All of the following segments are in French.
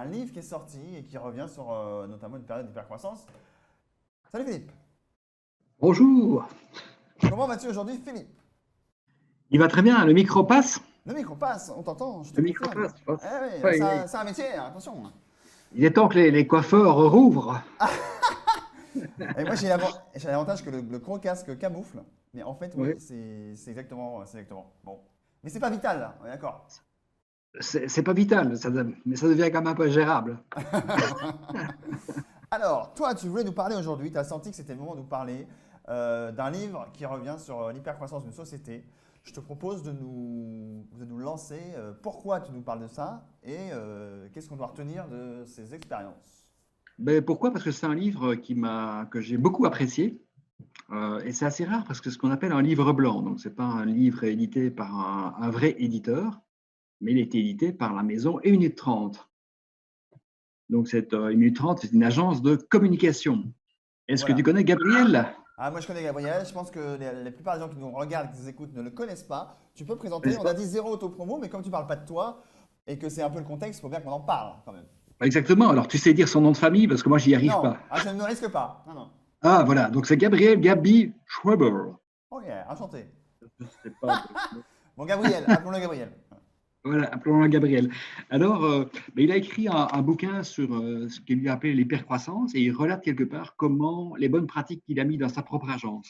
un livre qui est sorti et qui revient sur notamment une période d'hypercroissance. Salut Philippe. Bonjour, Comment vas-tu aujourd'hui, Philippe? il va très bien, le micro passe? Le micro passe, on t'entend, je te Le micro confirme. passe, je pense. Eh oui, Ouais, c'est un métier, hein, attention. il est temps que les coiffeurs rouvrent. Et moi, j'ai l'avantage que le gros casque camoufle. Mais en fait, Oui. oui, c'est exactement, c'est exactement. Bon. Mais c'est pas vital, là, on est d'accord. C'est pas vital, mais ça devient quand même un peu gérable. Alors, toi, tu voulais nous parler aujourd'hui, tu as senti que c'était le moment de nous parler d'un livre qui revient sur l'hypercroissance d'une société. Je te propose de nous lancer. Pourquoi tu nous parles de ça et qu'est-ce qu'on doit retenir de ces expériences? Ben, pourquoi? Parce que c'est un livre que j'ai beaucoup apprécié. Et c'est assez rare parce que c'est ce qu'on appelle un livre blanc. Donc, c'est pas un livre édité par un vrai éditeur, mais il a été édité par la maison 1 minute 30. Donc, cette 1 minute 30, c'est une agence de communication. Est-ce que tu Voilà. connais Gabriel? Ah, moi, je connais Gabriel. Je pense que la plupart des gens qui nous regardent, qui nous écoutent, ne le connaissent pas. Tu peux présenter. N'est-ce On a pas? dit zéro autopromo, mais comme tu parles pas de toi et que c'est un peu le contexte, il faut bien qu'on en parle quand même. Exactement. Alors, tu sais dire son nom de famille parce que moi, j'y arrive Non, pas. ah, je ne me risque pas. Non, non. Ah, voilà. Donc, c'est Gabriel Gabi Schweber. Oh yeah, enchanté. Je ne sais pas. Bon, Gabriel, appelons-le Gabriel. Voilà, appelons-le Gabriel. Alors, ben, il a écrit un bouquin sur ce qu'il lui a appelé l'hypercroissance et il relate quelque part comment les bonnes pratiques qu'il a mis dans sa propre agence.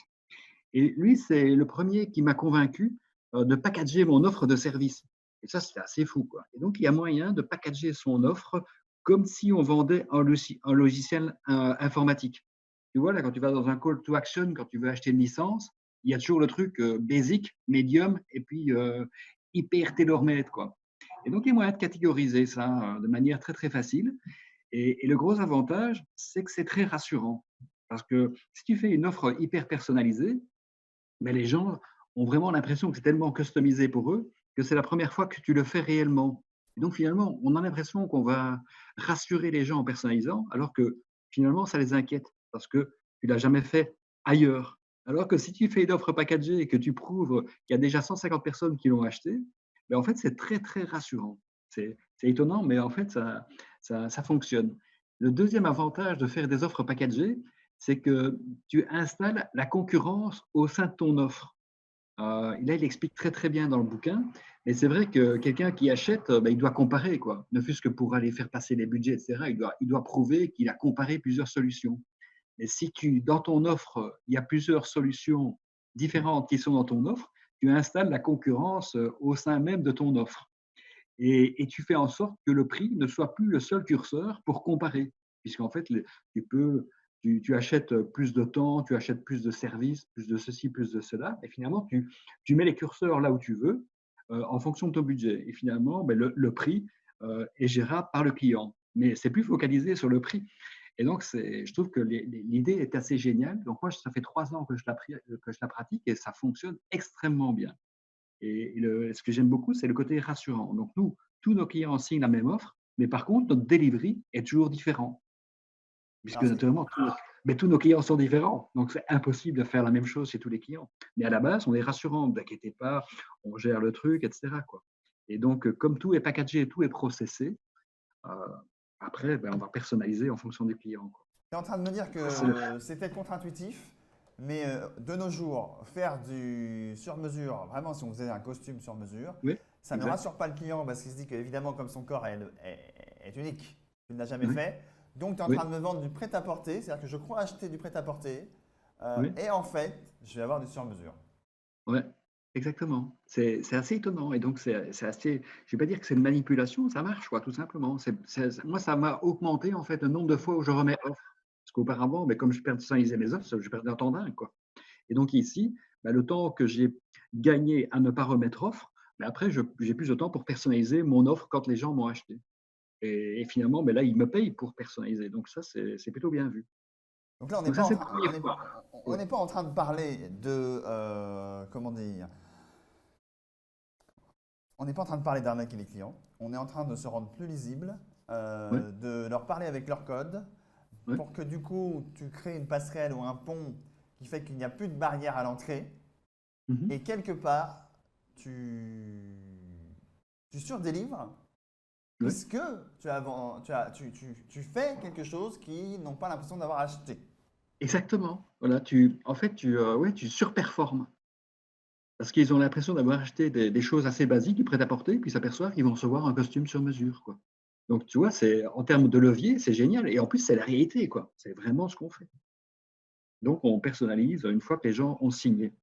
Et lui, c'est le premier qui m'a convaincu de packager mon offre de service. Et ça, c'était assez fou, quoi. Et donc, il y a moyen de packager son offre comme si on vendait un logiciel informatique. Tu vois, là, quand tu vas dans un call to action, quand tu veux acheter une licence, il y a toujours le truc basic, medium et puis hyper tailor-made, quoi. Et donc, il y a moyen de catégoriser ça de manière très, très facile. Et le gros avantage, c'est que c'est très rassurant. Parce que si tu fais une offre hyper personnalisée, mais les gens ont vraiment l'impression que c'est tellement customisé pour eux que c'est la première fois que tu le fais réellement. Et donc finalement, on a l'impression qu'on va rassurer les gens en personnalisant, alors que finalement, ça les inquiète parce que tu l'as jamais fait ailleurs. Alors que si tu fais une offre packagée et que tu prouves qu'il y a déjà 150 personnes qui l'ont acheté, ben en fait, c'est très, très rassurant. C'est étonnant, mais en fait, ça fonctionne. Le deuxième avantage de faire des offres packagées, c'est que tu installes la concurrence au sein de ton offre. Là, il explique très très bien dans le bouquin, mais c'est vrai que quelqu'un qui achète, ben, il doit comparer, quoi. Ne fût-ce que pour aller faire passer les budgets, etc. Il doit prouver qu'il a comparé plusieurs solutions. Et si dans ton offre, il y a plusieurs solutions différentes qui sont dans ton offre, tu installes la concurrence au sein même de ton offre. Et tu fais en sorte que le prix ne soit plus le seul curseur pour comparer, puisqu'en fait, tu peux, tu achètes plus de temps, tu achètes plus de services, plus de ceci, plus de cela, et finalement, tu mets les curseurs là où tu veux en fonction de ton budget. Et finalement, ben, le prix est gérable par le client. Mais c'est plus focalisé sur le prix. Et donc, je trouve que l'idée est assez géniale. Donc, moi, ça fait 3 ans que je la pratique et ça fonctionne extrêmement bien. Et ce que j'aime beaucoup, c'est le côté rassurant. Donc, nous, tous nos clients signent la même offre, mais par contre, notre delivery est toujours différent, puisque Alors, c'est naturellement, mais tous nos clients sont différents. Donc, c'est impossible de faire la même chose chez tous les clients. Mais à la base, on est rassurant. Ne vous inquiétez pas, on gère le truc, etc., quoi. Et donc, comme tout est packagé, tout est processé, euh, après, ben, on va personnaliser en fonction du client, quoi. tu es en train de me dire Ça, c'est le... que c'est peut-être contre-intuitif, mais de nos jours, faire du sur-mesure, vraiment si on faisait un costume sur-mesure, Oui, ça ne exact. rassure pas le client parce qu'il se dit qu'évidemment, comme son corps est unique, tu ne l'as jamais Oui, fait. Donc, tu es en train oui, de me vendre du prêt-à-porter, c'est-à-dire que je crois acheter du prêt-à-porter, oui. et en fait, je vais avoir du sur-mesure. Ouais, exactement. C'est assez étonnant et donc c'est assez je vais pas dire que c'est une manipulation, ça marche quoi, tout simplement. Moi, ça m'a augmenté en fait le nombre de fois où je remets off. Parce qu'auparavant, beh, comme je personnalisais mes offres, je perdais un temps dingue quoi. Et donc ici, bah, le temps que j'ai gagné à ne pas remettre offre, bah, après j'ai plus de temps pour personnaliser mon offre quand les gens m'ont acheté. Et finalement, beh, là, ils me payent pour personnaliser. Donc ça, c'est plutôt bien vu. Donc là, on n'est Donc pas ça, en c'est train, la première fois. on n'est pas en train de parler de, comment dire, on n'est pas en train de parler d'arnaquer les clients. On est en train de se rendre plus lisible, Ouais, de leur parler avec leur code, ouais. pour que du coup, tu crées une passerelle ou un pont qui fait qu'il n'y a plus de barrière à l'entrée. Mmh. Et quelque part, tu, tu surdélivres Oui, Est-ce que tu fais quelque chose qu'ils n'ont pas l'impression d'avoir acheté? exactement. Voilà, en fait, ouais, tu surperformes. Parce qu'ils ont l'impression d'avoir acheté des choses assez basiques, du prêt-à-porter, puis s'aperçoivent qu'ils vont recevoir un costume sur mesure, quoi. Donc, tu vois, en termes de levier, c'est génial. Et en plus, c'est la réalité, quoi. C'est vraiment ce qu'on fait. Donc, on personnalise une fois que les gens ont signé.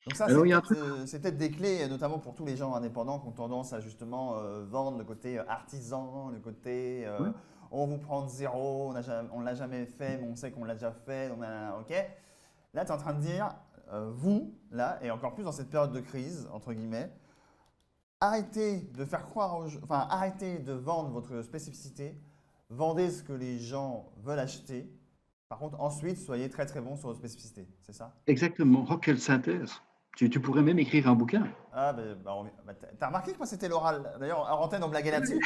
Donc ça, Alors, il y a un truc. c'est peut-être des clés, notamment pour tous les gens indépendants qui ont tendance à justement vendre le côté artisan, le côté Ouais, on vous prend de zéro, on l'a jamais fait, mais on sait qu'on l'a déjà fait, donc ok. Là, tu es en train de dire, vous, là, et encore plus dans cette période de crise, entre guillemets, arrêtez de faire croire aux gens, enfin, arrêtez de vendre votre spécificité, vendez ce que les gens veulent acheter. Par contre, ensuite, soyez très très bon sur votre spécificité, c'est ça? exactement. Oh, quelle synthèse. Tu pourrais même écrire un bouquin. Ah, t'as remarqué que moi c'était l'oral. D'ailleurs, en antenne, on blaguait là-dessus.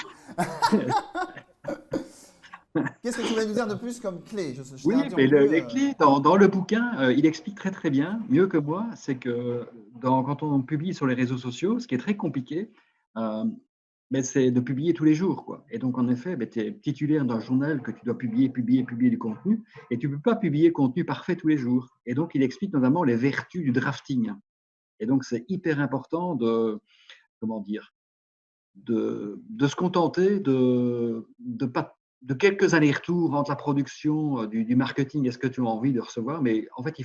Qu'est-ce que tu voulais nous dire de plus comme clé? Je t'ai Oui, mais interrompu. les clés dans le bouquin, il explique très très bien, mieux que moi, c'est que quand on publie sur les réseaux sociaux, ce qui est très compliqué, euh, mais c'est de publier tous les jours, quoi. Et donc, en effet, tu es titulaire d'un journal que tu dois publier, publier, publier du contenu, et tu ne peux pas publier contenu parfait tous les jours. Et donc, il explique notamment les vertus du drafting. Et donc, c'est hyper important comment dire, de se contenter pas, de quelques allers-retours entre la production du marketing et ce que tu as envie de recevoir. Mais en fait,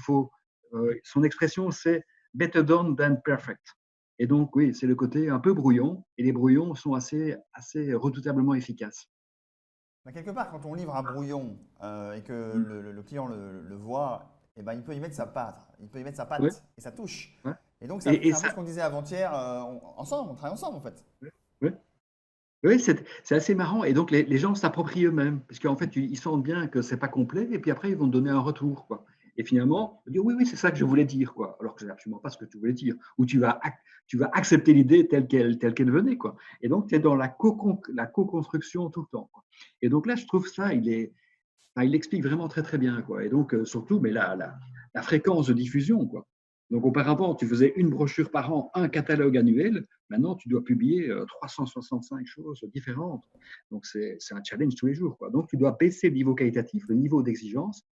son expression, c'est better done than perfect. Et donc, oui, c'est le côté un peu brouillon, et les brouillons sont assez redoutablement efficaces. Quelque part, quand on livre un brouillon et que Mm. le client le voit, eh ben, il peut y mettre sa patte. Il peut y mettre sa Ouais, patte et sa touche. ouais. Et donc, Et c'est un peu ça, ce qu'on disait avant-hier. Ensemble, on travaille ensemble en fait. ouais, ouais. Oui, c'est assez marrant. Et donc, les gens s'approprient eux-mêmes, parce qu'en fait, ils sentent bien que c'est pas complet, et puis après, ils vont te donner un retour, quoi. Et finalement, ils disent, oui, oui, c'est ça que je voulais dire, quoi. Alors que c'est absolument pas ce que tu voulais dire. Ou tu vas accepter l'idée telle qu'elle venait, quoi. Et donc, tu es dans la co-construction tout le temps, quoi. Et donc là, je trouve ça, enfin, il l'explique vraiment très, très bien, quoi. Et donc, surtout, mais la fréquence de diffusion, quoi. Donc, auparavant, tu faisais une brochure par an, un catalogue annuel. Maintenant, tu dois publier 365 choses différentes. Donc, c'est un challenge tous les jours, quoi. Donc, tu dois baisser le niveau qualitatif, le niveau d'exigence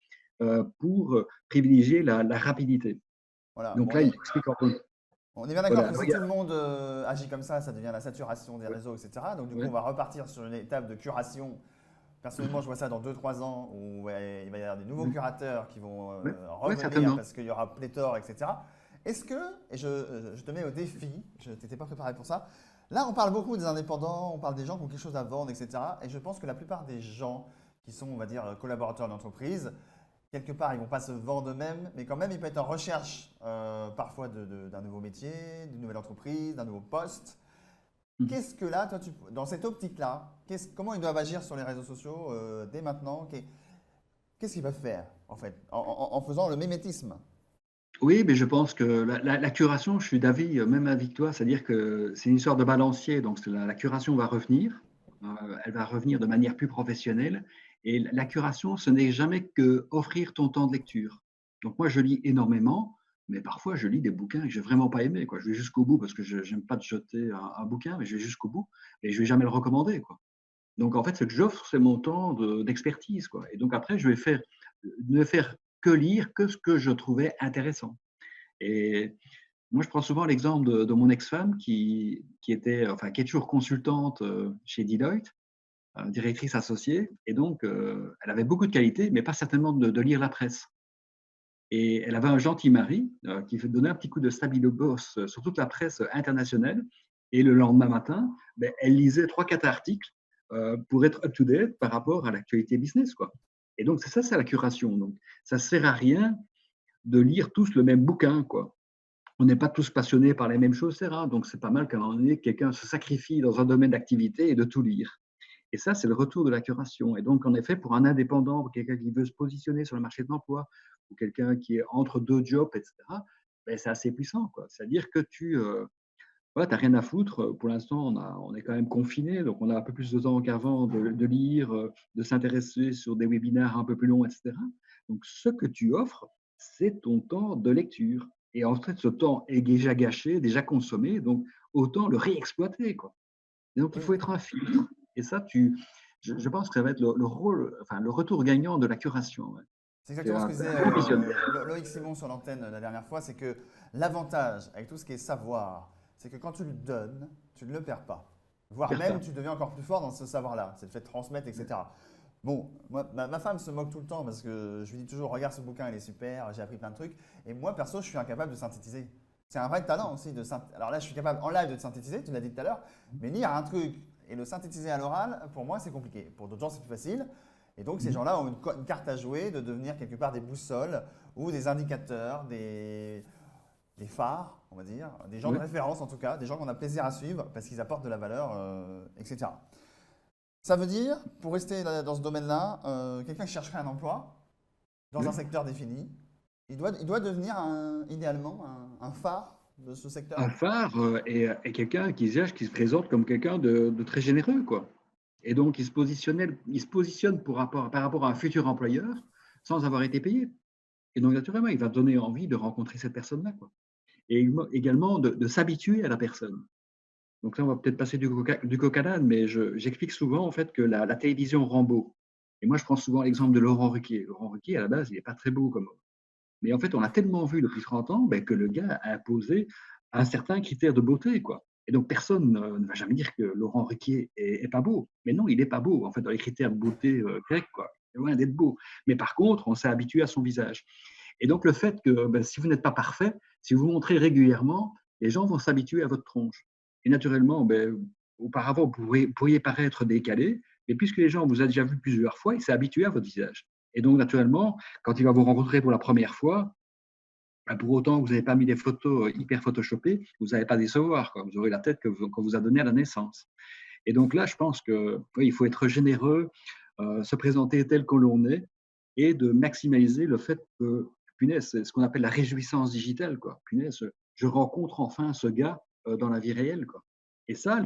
pour privilégier la rapidité. Voilà. Donc là, il explique encore. On est bien d'accord Voilà. que Alors, si tout le monde agit comme ça devient la saturation des ouais, réseaux, etc. Donc, du coup, ouais, on va repartir sur une étape de curation. Personnellement, je vois ça dans 2 3 ans où ouais, il va y avoir des nouveaux ouais, curateurs qui vont ouais, ouais, revenir certainement. parce qu'il y aura pléthore, etc. Est-ce que, et je te mets au défi, je n'étais pas préparé pour ça, là on parle beaucoup des indépendants, on parle des gens qui ont quelque chose à vendre, etc. Et je pense que la plupart des gens qui sont, on va dire, collaborateurs d'entreprise, quelque part, ils ne vont pas se vendre eux-mêmes, mais quand même, ils peuvent être en recherche parfois d'un nouveau métier, d'une nouvelle entreprise, d'un nouveau poste. Qu'est-ce que là, toi, dans cette optique-là, comment ils doivent agir sur les réseaux sociaux dès maintenant? Qu'est-ce qu'ils peuvent faire, en fait, en faisant le mimétisme? Oui, mais je pense que la curation, je suis d'avis, même avec toi, c'est-à-dire que c'est une sorte de balancier. Donc, la curation va revenir, elle va revenir de manière plus professionnelle. Et la curation, ce n'est jamais que offrir ton temps de lecture. Donc, moi, je lis énormément, mais parfois, je lis des bouquins que j'ai vraiment pas aimés, quoi. Je vais jusqu'au bout parce que je n'aime pas de jeter un bouquin, mais je vais jusqu'au bout et je vais jamais le recommander, quoi. Donc, en fait, ce que j'offre, c'est mon temps d'expertise, quoi. Et donc, après, je vais ne faire que lire que ce que je trouvais intéressant. Et moi, je prends souvent l'exemple de mon ex-femme qui est toujours consultante chez Deloitte, directrice associée. Et donc, elle avait beaucoup de qualités, mais pas certainement de lire la presse. Et elle avait un gentil mari qui donnait un petit coup de stabilo boss sur toute la presse internationale. Et le lendemain matin, ben, elle lisait 3 4 articles pour être up-to-date par rapport à l'actualité business, quoi. Et donc, c'est ça, c'est la curation. Donc, ça ne sert à rien de lire tous le même bouquin, quoi. On n'est pas tous passionnés par les mêmes choses, c'est rare. Donc, c'est pas mal qu'à un moment donné, quelqu'un se sacrifie dans un domaine d'activité et de tout lire. Et ça, c'est le retour de la curation. Et donc, en effet, pour un indépendant, pour quelqu'un qui veut se positionner sur le marché de l'emploi, ou quelqu'un qui est entre deux jobs, etc., ben, c'est assez puissant, quoi. C'est-à-dire que voilà, tu n'as rien à foutre. Pour l'instant, on est quand même confiné, donc on a un peu plus de temps qu'avant de lire, de s'intéresser sur des webinaires un peu plus longs, etc. Donc, ce que tu offres, c'est ton temps de lecture. Et en fait, ce temps est déjà gâché, déjà consommé, donc autant le réexploiter, quoi. Et donc, il Oui, faut être un filtre. Et ça, je pense que ça va être le rôle, enfin, le retour gagnant de la curation. Ouais. C'est C'est exactement ce un que disait bon visionnaire. Loïc Simon sur l'antenne la dernière fois, c'est que l'avantage avec tout ce qui est savoir, c'est que quand tu le donnes, tu ne le perds pas. Voire Faire même, pas. tu deviens encore plus fort dans ce savoir-là. C'est le fait de transmettre, etc. Bon, moi, ma femme se moque tout le temps parce que je lui dis toujours, regarde ce bouquin, il est super, j'ai appris plein de trucs. Et moi, perso, je suis incapable de synthétiser. C'est un vrai talent aussi de synthétiser. Alors là, je suis capable en live de synthétiser, tu l'as dit tout à l'heure, mais lire un truc et le synthétiser à l'oral, pour moi, c'est compliqué. Pour d'autres gens, c'est plus facile. Et donc, ces Mhm. gens-là ont une carte à jouer de devenir quelque part des boussoles ou des indicateurs, des phares, on va dire, des gens de Ouais. référence en tout cas, des gens qu'on a plaisir à suivre parce qu'ils apportent de la valeur, etc. Ça veut dire, pour rester dans ce domaine-là, quelqu'un qui chercherait un emploi dans un Ouais. secteur défini, il doit devenir idéalement un phare de ce secteur. Un phare et quelqu'un qui se présente comme quelqu'un de très généreux, quoi. Et donc, il se positionne par rapport à un futur employeur sans avoir été payé. Et donc, naturellement, il va donner envie de rencontrer cette personne-là, quoi. Et également de s'habituer à la personne. Donc là, on va peut-être passer du coq à l'âne, mais j'explique souvent en fait que la télévision rend beau. Et moi, je prends souvent l'exemple de Laurent Ruquier. Laurent Ruquier, à la base, il n'est pas très beau comme homme. Mais en fait, on a tellement vu depuis 30 ans ben, que le gars a imposé un certain critère de beauté, quoi. Et donc, personne ne va jamais dire que Laurent Ruquier est pas beau. Mais non, il n'est pas beau, en fait, dans les critères de beauté grecs, quoi. Il est loin d'être beau. Mais par contre, on s'est habitué à son visage. Et donc, le fait que ben, si vous n'êtes pas parfait, si vous vous montrez régulièrement, les gens vont s'habituer à votre tronche. Et naturellement, ben, auparavant, pourriez paraître décalé, mais puisque les gens vous ont déjà vu plusieurs fois, ils s'est habitué à votre visage. Et donc, naturellement, quand il va vous rencontrer pour la première fois, ben, pour autant que vous n'avez pas mis des photos hyper photoshopées, vous n'allez pas décevoir, quoi. Vous aurez la tête qu'on vous a donnée à la naissance. Et donc là, je pense que oui, il faut être généreux, se présenter tel que l'on est et de maximiser le fait que, punaise, c'est ce qu'on appelle la réjouissance digitale, quoi. Punaise, je rencontre enfin ce gars dans la vie réelle, quoi. Et ça,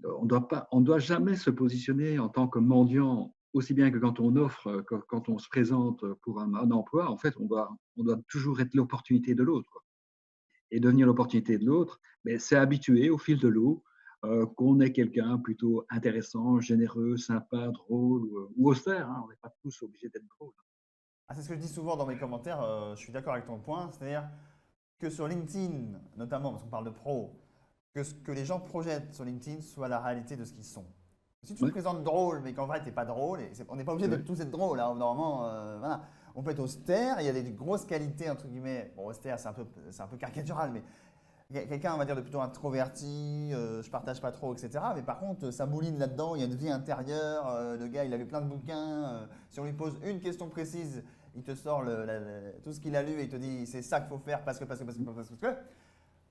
on doit jamais se positionner en tant que mendiant aussi bien que quand on offre, quand on se présente pour un emploi. En fait, on doit toujours être l'opportunité de l'autre, quoi. Et devenir l'opportunité de l'autre, mais c'est habitué au fil de l'eau qu'on est quelqu'un plutôt intéressant, généreux, sympa, drôle ou austère. Hein. On n'est pas tous obligés d'être drôle. Ah, c'est ce que je dis souvent dans mes commentaires, je suis d'accord avec ton point, c'est-à-dire que sur LinkedIn, notamment parce qu'on parle de pro, que ce que les gens projettent sur LinkedIn soit la réalité de ce qu'ils sont. Si tu te Ouais, présentes drôle, mais qu'en vrai, tu n'es pas drôle, on n'est pas obligé c'est de vrai. tous être drôle. Hein, normalement, voilà. On peut être austère, il y a des grosses qualités, entre guillemets. Bon, austère, c'est un peu caricatural, mais quelqu'un, on va dire, de plutôt introverti, je partage pas trop, etc. Mais par contre, ça mouline là-dedans, il y a une vie intérieure, le gars, il a lu plein de bouquins. Si on lui pose une question précise, il te sort tout ce qu'il a lu et il te dit c'est ça qu'il faut faire parce que.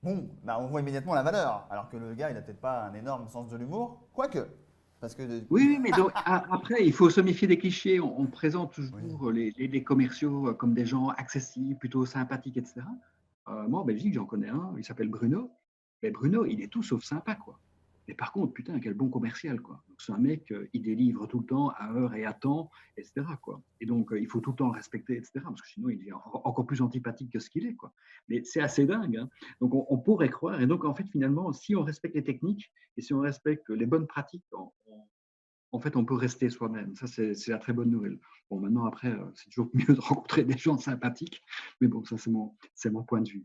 Bon, bah on voit immédiatement la valeur. Alors que le gars, il a peut-être pas un énorme sens de l'humour. Quoique. Parce que. Oui, oui, mais donc, après, il faut se méfier des clichés. On présente Oui. toujours les commerciaux comme des gens accessibles, plutôt sympathiques, etc. Moi, en Belgique, j'en connais un, il s'appelle Bruno. Mais Bruno, il est tout sauf sympa, quoi. Mais par contre, putain, quel bon commercial, quoi. Donc, c'est un mec, il délivre tout le temps, à heure et à temps, etc., quoi. Et donc, il faut tout le temps le respecter, etc., parce que sinon, il est encore plus antipathique que ce qu'il est, quoi. Mais c'est assez dingue, hein. Donc, on pourrait croire. Et donc, en fait, finalement, si on respecte les techniques et si on respecte les bonnes pratiques, en fait, on peut rester soi-même. Ça, c'est la très bonne nouvelle. Bon, maintenant, après, c'est toujours mieux de rencontrer des gens sympathiques. Mais bon, ça, c'est mon point de vue.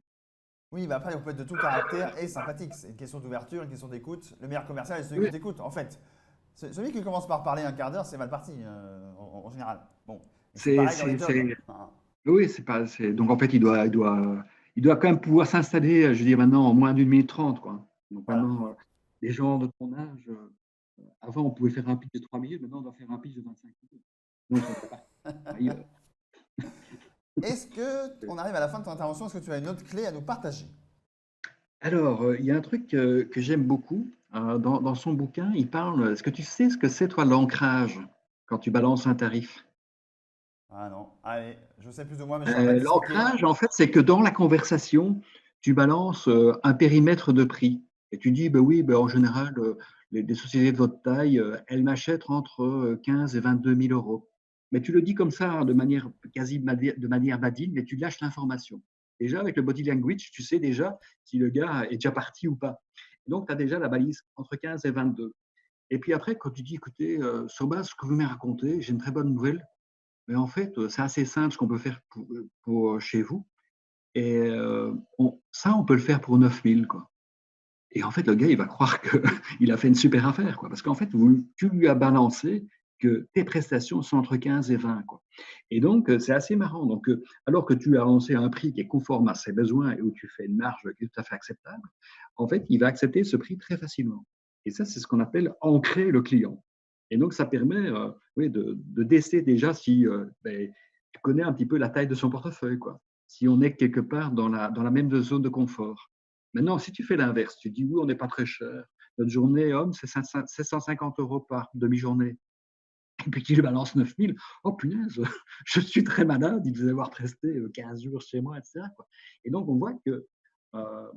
Oui, mais après, on peut être de tout caractère et sympathique. C'est une question d'ouverture, une question d'écoute. Le meilleur commercial est celui qui Oui, t'écoute. En fait, celui qui commence par parler un quart d'heure, c'est mal parti, en général. Bon, et c'est c'est, pareil dans c'est, les jobs. c'est- oui, c'est pas, donc, en fait, il doit quand même pouvoir s'installer, je veux dire, maintenant, en moins d'une minute trente, quoi. Donc, Voilà. maintenant, les gens de ton âge, avant, on pouvait faire un pitch de 3 minutes, maintenant, on doit faire un pitch de 25 minutes. Donc, on est parti ailleurs. Est-ce que on arrive à la fin de ton intervention? Est-ce que tu as une autre clé à nous partager? Alors, il y a un truc que j'aime beaucoup. Dans son bouquin, il parle. Est-ce que tu sais ce que c'est, toi, l'ancrage, quand tu balances un tarif? Ah non. Allez, je sais plus ou moins, mais je saurais pas t'expliquer. L'ancrage, en fait, c'est que dans la conversation, tu balances un périmètre de prix. Et tu dis, ben oui, ben en général, les sociétés de votre taille, elles m'achètent entre 15 et 22 000 euros. Mais tu le dis comme ça, hein, de manière de manière badine, mais tu lâches l'information. Déjà, avec le body language, tu sais déjà si le gars est déjà parti ou pas. Donc, tu as déjà la balise entre 15 et 22. Et puis après, quand tu dis, écoutez, sur base de ce que vous m'avez raconté, j'ai une très bonne nouvelle. Mais en fait, c'est assez simple ce qu'on peut faire pour chez vous. Et ça, on peut le faire pour 9 000, quoi. Et en fait, le gars, il va croire qu'il a fait une super affaire, quoi. Parce qu'en fait, tu lui as balancé que tes prestations sont entre 15 et 20, quoi. Et donc, c'est assez marrant. Donc, alors que tu as lancé un prix qui est conforme à ses besoins et où tu fais une marge qui est tout à fait acceptable, en fait, il va accepter ce prix très facilement. Et ça, c'est ce qu'on appelle ancrer le client. Et donc, ça permet oui, de déceler déjà si tu connais un petit peu la taille de son portefeuille, quoi. Si on est quelque part dans la même zone de confort. Maintenant, si tu fais l'inverse, tu dis oui, on n'est pas très cher. Notre journée homme, c'est 750 € par demi-journée. Et puis qu'il balance 9 000, oh punaise, je suis très malade, il devait avoir presté 15 jours chez moi, etc., quoi. Et donc, on voit que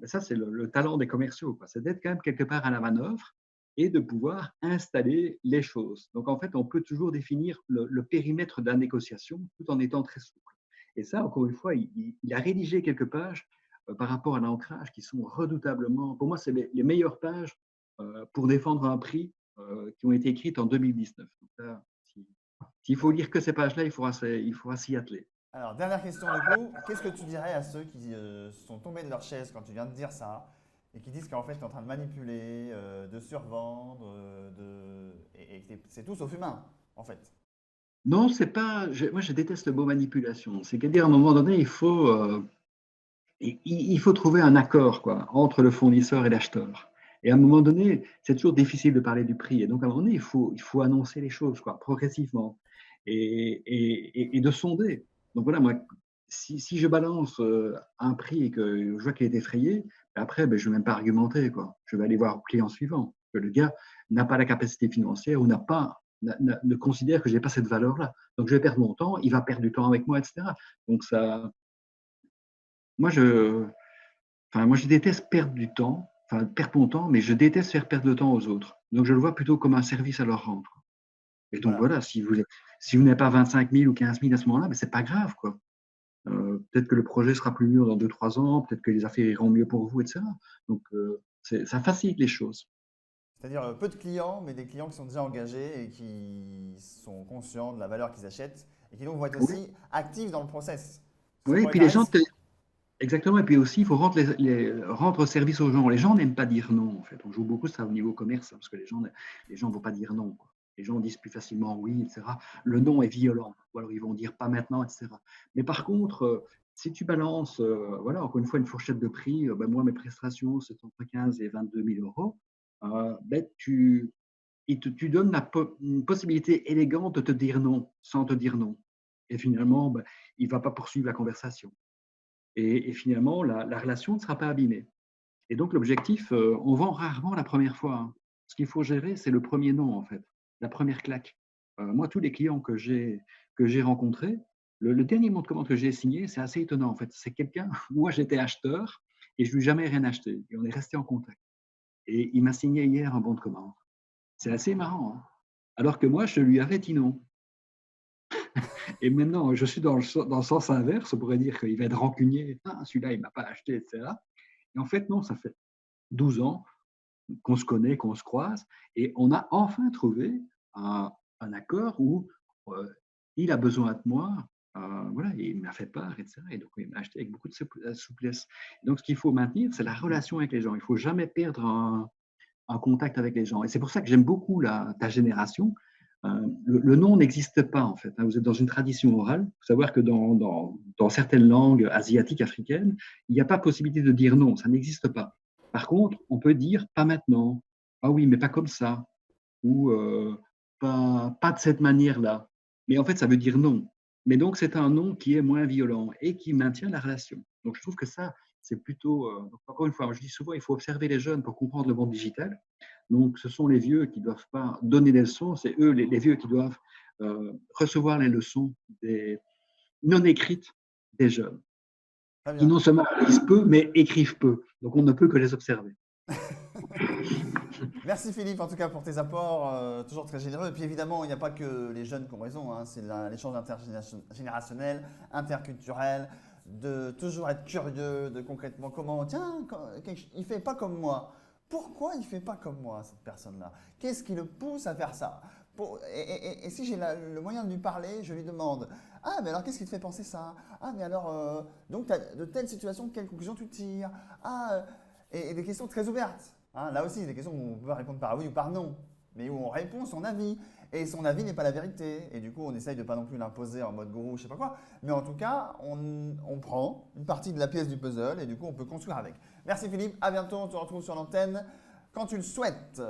ça, c'est le talent des commerciaux, quoi. C'est d'être quand même quelque part à la manœuvre et de pouvoir installer les choses. Donc, en fait, on peut toujours définir le périmètre de la négociation tout en étant très souple. Et ça, encore une fois, il a rédigé quelques pages par rapport à l'ancrage qui sont redoutablement, pour moi, c'est les meilleures pages pour défendre un prix qui ont été écrites en 2019. Donc là, s'il faut lire que ces pages-là, il faudra s'y atteler. Alors, dernière question du coup, qu'est-ce que tu dirais à ceux qui sont tombés de leur chaise quand tu viens de dire ça et qui disent qu'en fait tu es en train de manipuler, de survendre, et que c'est tout sauf humain en fait. Non, c'est pas. Moi, je déteste le mot manipulation. C'est qu'à dire à un moment donné, il faut trouver un accord, quoi, entre le fournisseur et l'acheteur. Et à un moment donné, c'est toujours difficile de parler du prix. Et donc, à un moment donné, il faut annoncer les choses, quoi, progressivement et de sonder. Donc voilà, moi, si je balance un prix et que je vois qu'il est effrayé, après, ben, je ne vais même pas argumenter, quoi. Je vais aller voir le client suivant. Que le gars n'a pas la capacité financière ou ne considère que je n'ai pas cette valeur-là. Donc, je vais perdre mon temps, il va perdre du temps avec moi, etc. Donc, ça, moi, moi, je déteste perdre du temps, enfin, perdre mon temps, mais je déteste faire perdre le temps aux autres. Donc, je le vois plutôt comme un service à leur rendre. Et donc, Voilà. voilà, si vous n'avez pas 25 000 ou 15 000 à ce moment-là, ce n'est pas grave, quoi. Peut-être que le projet sera plus mûr dans 2, 3 ans, peut-être que les affaires iront mieux pour vous, etc. Donc, ça facilite les choses. C'est-à-dire peu de clients, mais des clients qui sont déjà engagés et qui sont conscients de la valeur qu'ils achètent et qui donc vont être Oui, aussi actifs dans le process. Parce que oui, et puis les gens, volontarisme, exactement, et puis aussi, il faut rendre service aux gens. Les gens n'aiment pas dire non, en fait. On joue beaucoup ça au niveau commerce, hein, parce que les gens ne vont pas dire non, quoi. Les gens disent plus facilement oui, etc. Le non est violent, ou alors ils vont dire pas maintenant, etc. Mais par contre, si tu balances, voilà, encore une fois, une fourchette de prix, ben moi, mes prestations, c'est entre 15 et 22 000 euros, ben tu donnes une possibilité élégante de te dire non, sans te dire non. Et finalement, ben, il ne va pas poursuivre la conversation. Et finalement, la relation ne sera pas abîmée. Et donc, l'objectif, on vend rarement la première fois, hein. Ce qu'il faut gérer, c'est le premier non, en fait, la première claque. Moi, tous les clients que j'ai rencontrés, le dernier bon de commande que j'ai signé, c'est assez étonnant, en fait. C'est quelqu'un, moi, j'étais acheteur et je ne lui ai jamais rien acheté. Et on est resté en contact. Et il m'a signé hier un bon de commande. C'est assez marrant, hein. Alors que moi, je lui avais dit non. Et maintenant, je suis dans le sens inverse. On pourrait dire qu'il va être rancunier. Ah, celui-là, il ne m'a pas acheté, etc. Et en fait, non, ça fait 12 ans qu'on se connaît, qu'on se croise, et on a enfin trouvé un accord où il a besoin de moi, voilà, et il m'a fait part, etc. Et donc, il m'a acheté avec beaucoup de souplesse. Donc, ce qu'il faut maintenir, c'est la relation avec les gens. Il ne faut jamais perdre un contact avec les gens. Et c'est pour ça que j'aime beaucoup ta génération. Le non n'existe pas, en fait, hein. Vous êtes dans une tradition orale. Il faut savoir que dans certaines langues asiatiques, africaines, il n'y a pas possibilité de dire non, ça n'existe pas. Par contre, on peut dire pas maintenant. Ah oui, mais pas comme ça. Ou pas de cette manière-là. Mais en fait, ça veut dire non. Mais donc, c'est un non qui est moins violent et qui maintient la relation. Donc, je trouve que ça, c'est plutôt. Encore une fois, je dis souvent, il faut observer les jeunes pour comprendre le monde digital. Donc, ce sont les vieux qui ne doivent pas donner des leçons, c'est eux, les vieux, qui doivent recevoir les leçons non écrites des jeunes, très qui bien. non seulement lisent peu, mais écrivent peu. Donc, on ne peut que les observer. Merci Philippe, en tout cas pour tes apports, toujours très généreux. Et puis évidemment, il n'y a pas que les jeunes qui ont raison, hein, c'est l'échange intergénérationnel, interculturel, de toujours être curieux de concrètement comment, tiens, il fait pas comme moi. Pourquoi il ne fait pas comme moi, cette personne-là? Qu'est-ce qui le pousse à faire ça? Et si j'ai le moyen de lui parler, je lui demande, ah, mais alors qu'est-ce qui te fait penser ça? Ah, mais alors, donc de telles situations, quelles conclusions tu tires? Ah, et des questions très ouvertes. Hein. Là aussi, des questions où on peut répondre par oui ou par non, mais où on répond son avis. Et son avis n'est pas la vérité. Et du coup, on essaye de pas non plus l'imposer en mode gourou, je sais pas quoi. Mais en tout cas, on prend une partie de la pièce du puzzle et du coup, on peut construire avec. Merci Philippe, à bientôt, on se retrouve sur l'antenne quand tu le souhaites.